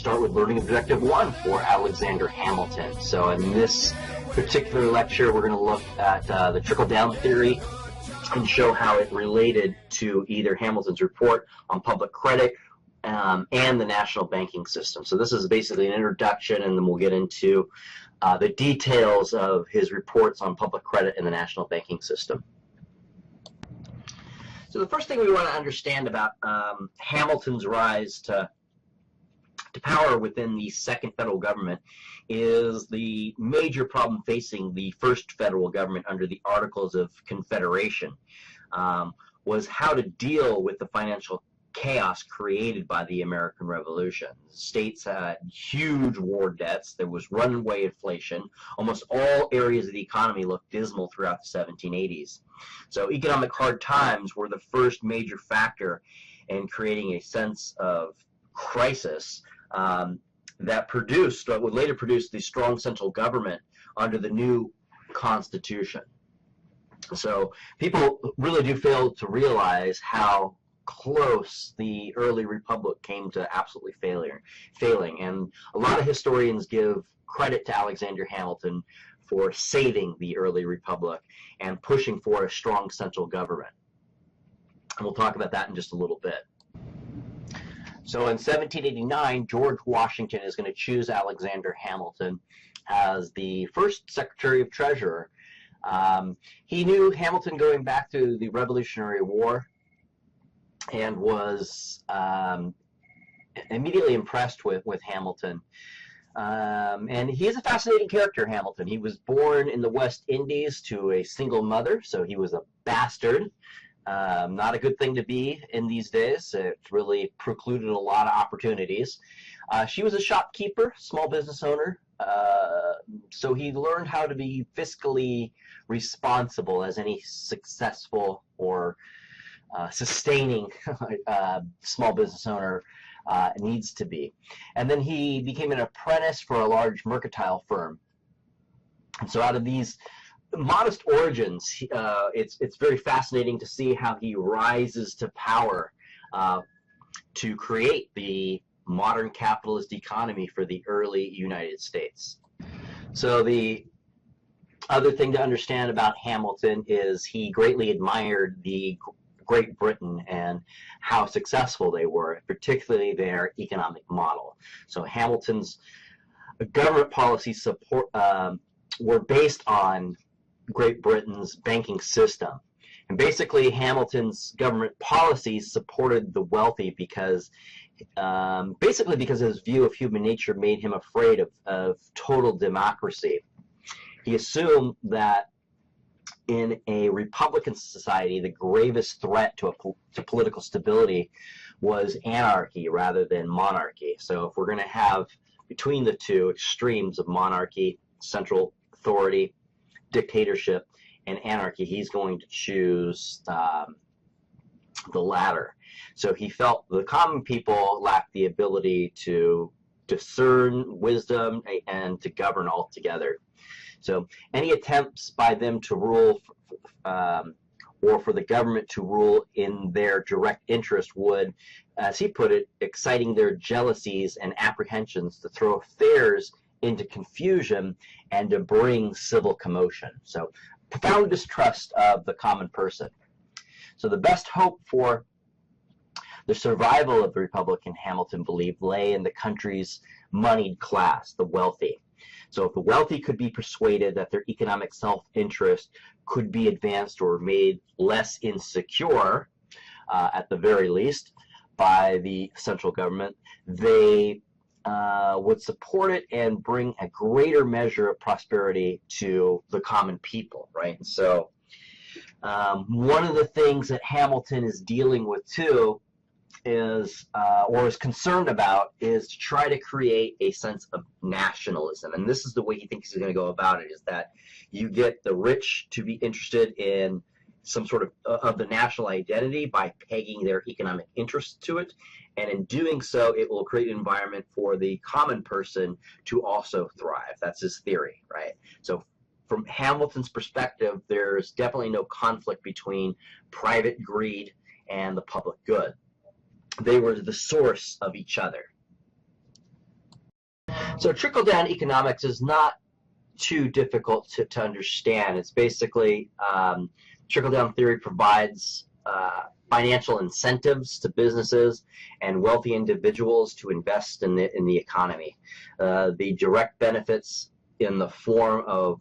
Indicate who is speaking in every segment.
Speaker 1: start with learning objective 1 for Alexander Hamilton. So in this particular lecture, we're going to look at the trickle-down theory and show how it related to either Hamilton's report on public credit and the national banking system. So this is basically an introduction, and then we'll get into the details of his reports on public credit and the national banking system. So the first thing we want to understand about Hamilton's rise to power within the second federal government is the major problem facing the first federal government under the Articles of Confederation, was how to deal with the financial chaos created by the American Revolution. States had huge war debts. There was runaway inflation. Almost all areas of the economy looked dismal throughout the 1780s. So economic hard times were the first major factor in creating a sense of crisis that would later produce the strong central government under the new Constitution. So people really do fail to realize how close the early republic came to absolutely failing. And a lot of historians give credit to Alexander Hamilton for saving the early republic and pushing for a strong central government. And we'll talk about that in just a little bit. So in 1789, George Washington is going to choose Alexander Hamilton as the first Secretary of Treasury. He knew Hamilton going back to the Revolutionary War and was immediately impressed with Hamilton. And he is a fascinating character, Hamilton. He was born in the West Indies to a single mother, so he was a bastard. Not a good thing to be in these days. It really precluded a lot of opportunities. She was a shopkeeper, small business owner, so he learned how to be fiscally responsible as any successful or sustaining small business owner needs to be. And then he became an apprentice for a large mercantile firm. And so out of these modest origins, it's very fascinating to see how he rises to power to create the modern capitalist economy for the early United States. So the other thing to understand about Hamilton is he greatly admired the Great Britain and how successful they were, particularly their economic model. So Hamilton's government policies were based on Great Britain's banking system. And basically Hamilton's government policies supported the wealthy because his view of human nature made him afraid of total democracy. He assumed that in a Republican society, the gravest threat to political stability was anarchy rather than monarchy. So if we're going to have between the two extremes of monarchy, central authority, dictatorship, and anarchy, he's going to choose the latter. So he felt the common people lacked the ability to discern wisdom and to govern altogether. So any attempts by them to rule or for the government to rule in their direct interest would, as he put it, exciting their jealousies and apprehensions to throw affairs into confusion and to bring civil commotion. So profound distrust of the common person. So the best hope for the survival of the Republic, Hamilton believed, lay in the country's moneyed class, the wealthy. So if the wealthy could be persuaded that their economic self-interest could be advanced or made less insecure, at the very least, by the central government, they would support it and bring a greater measure of prosperity to the common people, right? And so one of the things that Hamilton is dealing with too is, or is concerned about, is to try to create a sense of nationalism. And this is the way he thinks he's going to go about it, is that you get the rich to be interested in some sort of the national identity by pegging their economic interests to it. And in doing so, it will create an environment for the common person to also thrive. That's his theory, right? So from Hamilton's perspective, there's definitely no conflict between private greed and the public good. They were the source of each other. So trickle-down economics is not too difficult to understand. It's basically trickle-down theory provides financial incentives to businesses and wealthy individuals to invest in the economy. The direct benefits in the form of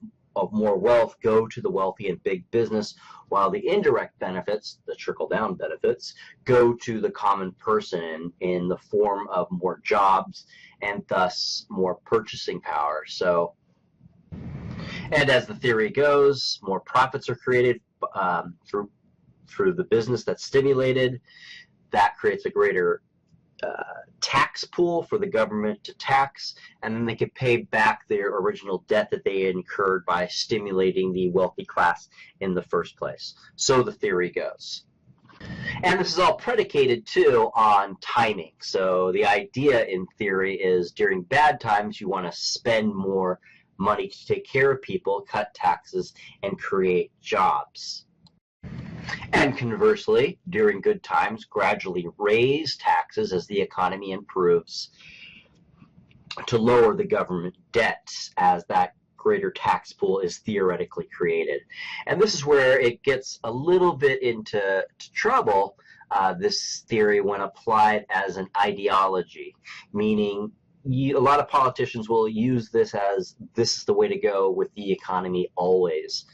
Speaker 1: more wealth go to the wealthy and big business, while the indirect benefits, the trickle-down benefits, go to the common person in the form of more jobs and thus more purchasing power. So, and as the theory goes, more profits are created through the business that's stimulated. That creates a greater tax pool for the government to tax, and then they could pay back their original debt that they incurred by stimulating the wealthy class in the first place. So the theory goes. And this is all predicated, too, on timing. So the idea in theory is during bad times, you want to spend more money to take care of people, cut taxes, and create jobs. And conversely, during good times, gradually raise taxes as the economy improves to lower the government debt as that greater tax pool is theoretically created. And this is where it gets a little bit into trouble, this theory, when applied as an ideology, meaning a lot of politicians will use this as this is the way to go with the economy always,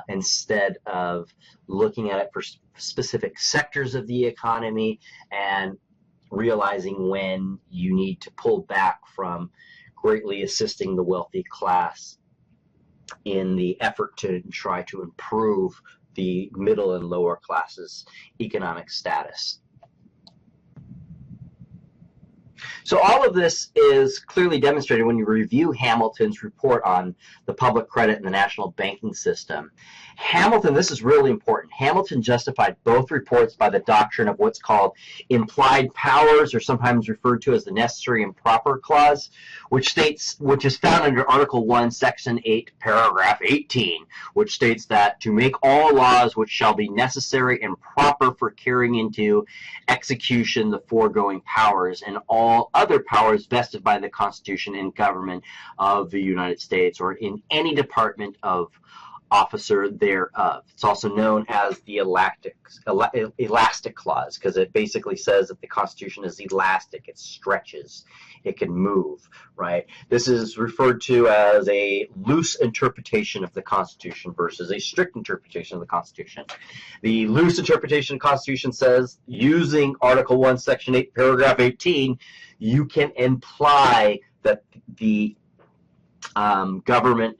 Speaker 1: instead of looking at it for specific sectors of the economy and realizing when you need to pull back from greatly assisting the wealthy class in the effort to try to improve the middle and lower classes' economic status. So all of this is clearly demonstrated when you review Hamilton's report on the public credit and the national banking system. Hamilton, this is really important, Hamilton justified both reports by the doctrine of what's called implied powers, or sometimes referred to as the necessary and proper clause, which is found under Article 1, Section 8, Paragraph 18, which states that to make all laws which shall be necessary and proper for carrying into execution the foregoing powers and all other powers vested by the Constitution and government of the United States or in any department of officer thereof. It's also known as the elastic clause, because it basically says that the Constitution is elastic. It stretches. It can move, right? This is referred to as a loose interpretation of the Constitution versus a strict interpretation of the Constitution. The loose interpretation of the Constitution says, using Article 1, Section 8, Paragraph 18, you can imply that the government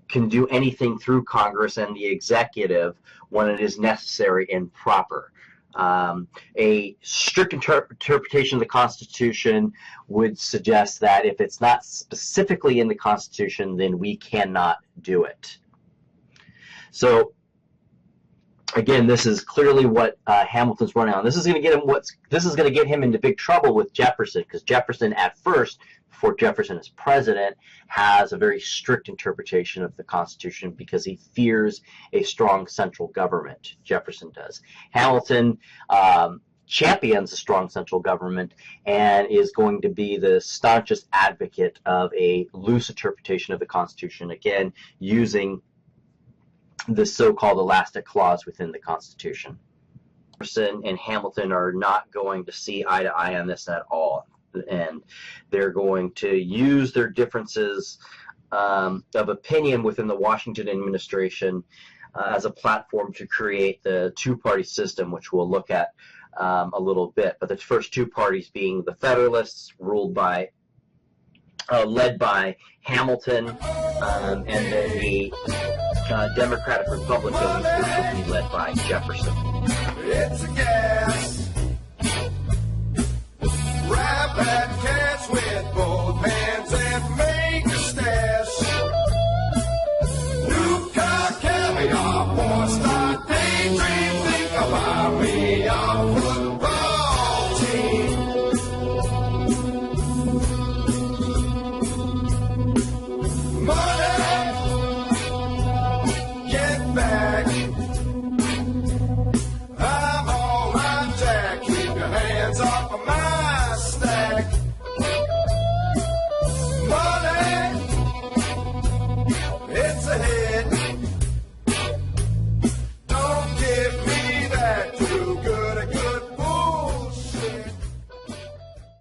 Speaker 1: can do anything through Congress and the executive when it is necessary and proper. A strict interpretation of the Constitution would suggest that if it's not specifically in the Constitution, then we cannot do it. So again, this is clearly what Hamilton's running on. This is going to get him into big trouble with Jefferson, because Jefferson at first, before Jefferson is president, has a very strict interpretation of the Constitution because he fears a strong central government. Jefferson does. Hamilton champions a strong central government and is going to be the staunchest advocate of a loose interpretation of the Constitution, again, using the so-called elastic clause within the Constitution. Jefferson and Hamilton are not going to see eye to eye on this at all, and they're going to use their differences of opinion within the Washington administration as a platform to create the two-party system, which we'll look at a little bit. But the first two parties being the Federalists, led by Hamilton, and then the Democratic Republicans, which will be led by Jefferson.
Speaker 2: It's a gas. Grab that cash with both hands and make a stash. New car, caviar, four-star daydream. Think about me, our football team. Money, get back. I'm all right, Jack. Keep your hands off of my